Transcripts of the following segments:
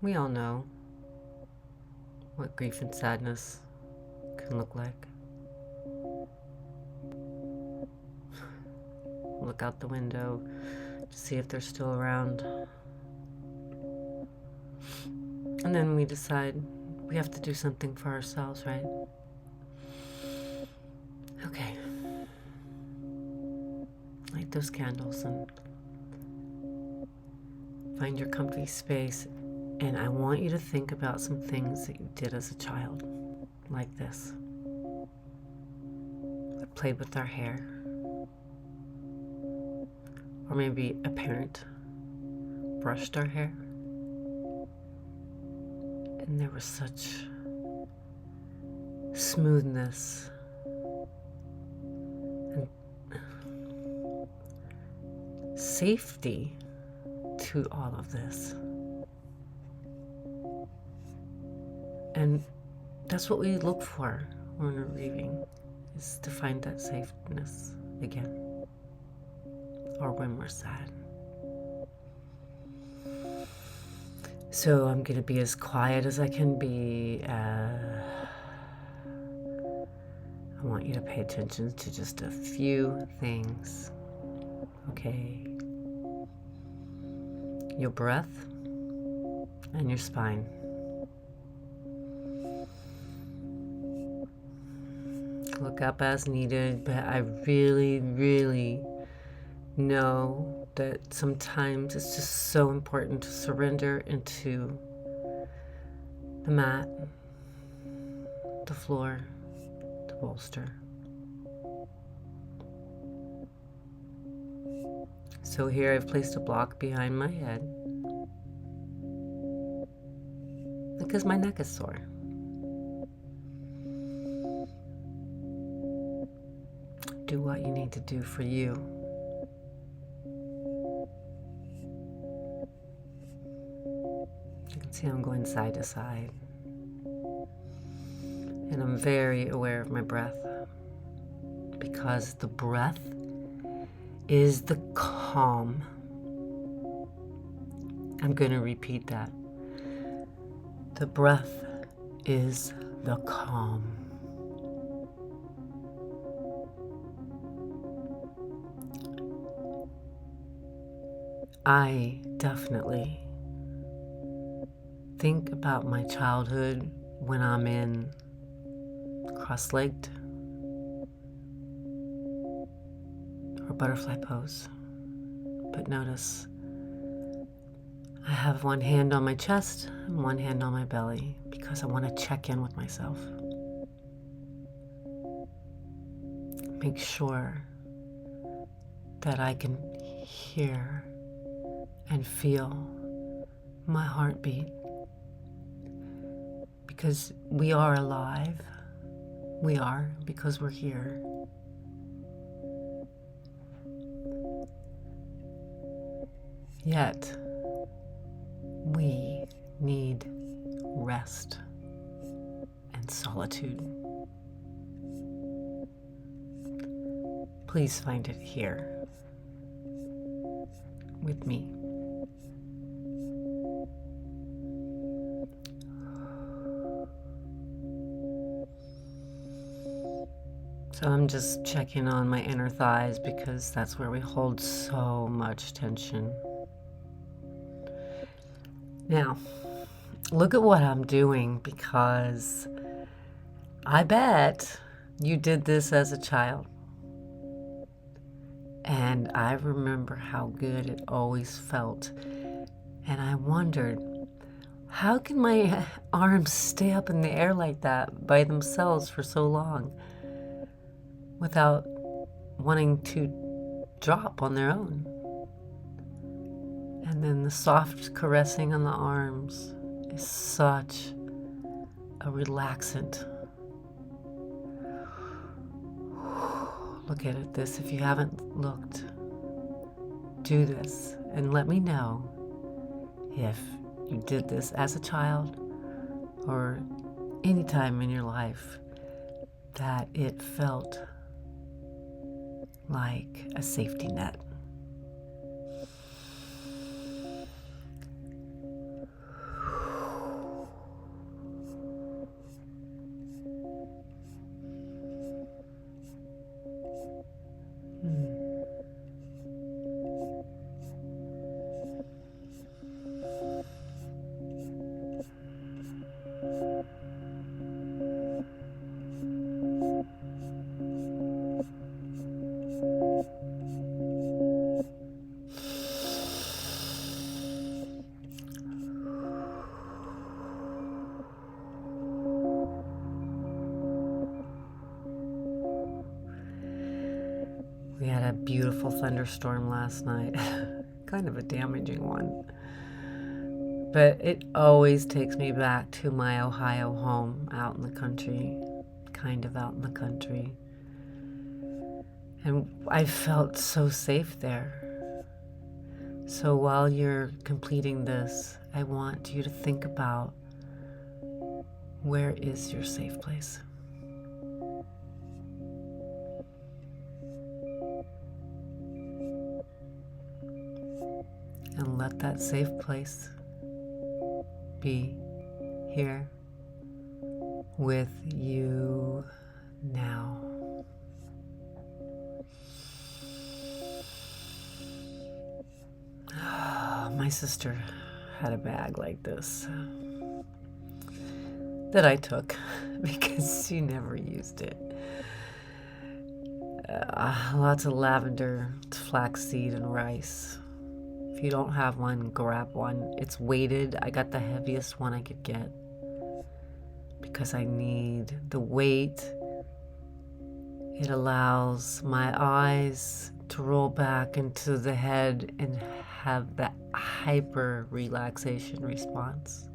We all know what grief and sadness can look like. Look out the window to see if they're still around. And then we decide we have to do something for ourselves, right? Okay. Light those candles and find your comfy space. And I want you to think about some things that you did as a child, like this. We played with our hair. Or maybe a parent brushed our hair. And there was such smoothness and safety to all of this. And that's what we look for when we're grieving, is to find that safeness again. Or when we're sad. So I'm going to be as quiet as I can be. I want you to pay attention to just a few things. Okay. Your breath and your spine. Look up as needed, but I really, really know that sometimes it's just so important to surrender into the mat, the floor, the bolster. So here I've placed a block behind my head because my neck is sore. Do what you need to do for you. You can see I'm going side to side. And I'm very aware of my breath, because the breath is the calm. I'm going to repeat that. The breath is the calm. I definitely think about my childhood when I'm in cross-legged or butterfly pose. But notice I have one hand on my chest and one hand on my belly because I want to check in with myself. Make sure that I can hear and feel my heartbeat, because we are alive. We are because we're here. Yet, we need rest and solitude. Please find it here with me. So I'm just checking on my inner thighs because that's where we hold so much tension. Now, look at what I'm doing, because I bet you did this as a child. And I remember how good it always felt. And I wondered, how can my arms stay up in the air like that by themselves for so long without wanting to drop on their own? And then the soft caressing on the arms is such a relaxant. Look at this. If you haven't looked, do this and let me know if you did this as a child or any time in your life that it felt like a safety net. a beautiful thunderstorm last night. Kind of a damaging one. But it always takes me back to my Ohio home out in the country, kind of out in the country. And I felt so safe there. So while you're completing this, I want you to think about, where is your safe place? And let that safe place be here with you now. My sister had a bag like this that I took because she never used it. Lots of lavender, flaxseed, and rice. If you don't have one, grab one. It's weighted. I got the heaviest one I could get because I need the weight. It allows my eyes to roll back into the head and have that hyper relaxation response.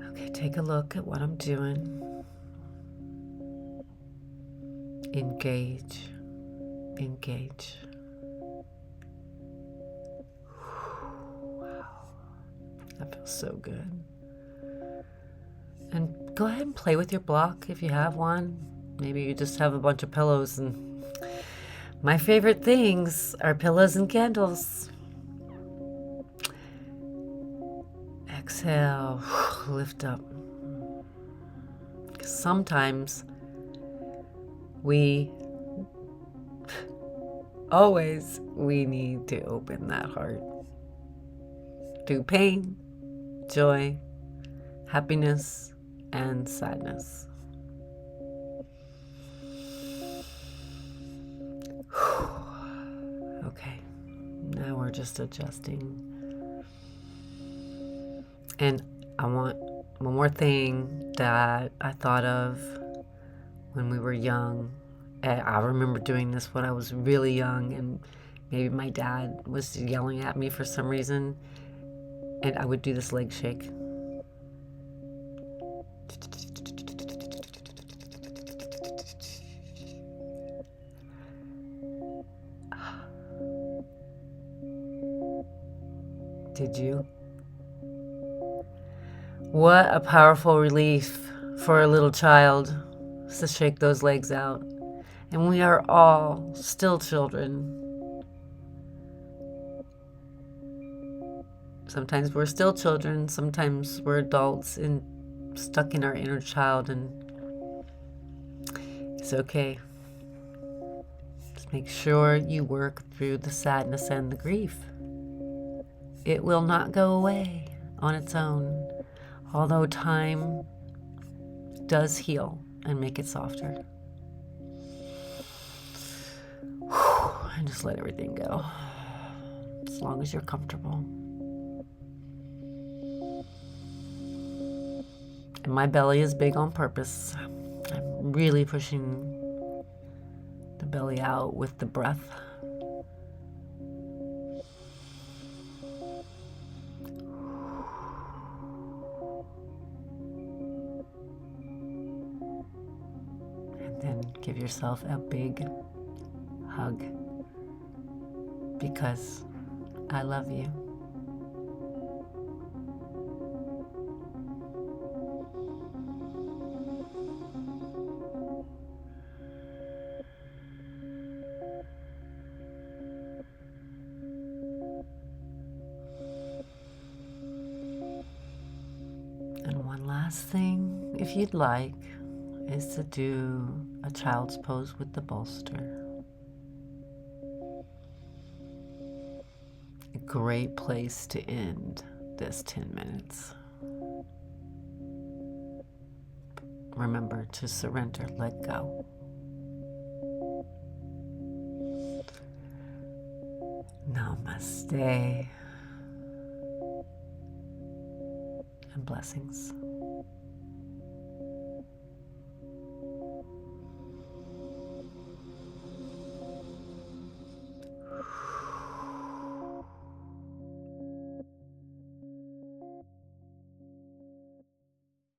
Okay, take a look at what I'm doing. Engage. Engage. Wow. That feels so good. And go ahead and play with your block if you have one. Maybe you just have a bunch of pillows. And my favorite things are pillows and candles. Exhale, lift up. Sometimes we need to open that heart to pain, joy, happiness, and sadness. Okay, now we're just adjusting. And I want one more thing that I thought of when we were young. I remember doing this when I was really young, and maybe my dad was yelling at me for some reason, and I would do this leg shake. Did you? What a powerful relief for a little child to shake those legs out. And we are all still children. Sometimes we're still children, sometimes we're adults and stuck in our inner child, and it's okay. Just make sure you work through the sadness and the grief. It will not go away on its own, although time does heal and make it softer. And just let everything go, as long as you're comfortable. And my belly is big on purpose. I'm really pushing the belly out with the breath. And then give yourself a big hug, because I love you. And one last thing, if you'd like, is to do a child's pose with the bolster. A great place to end this 10 minutes. Remember to surrender, let go. Namaste. And blessings.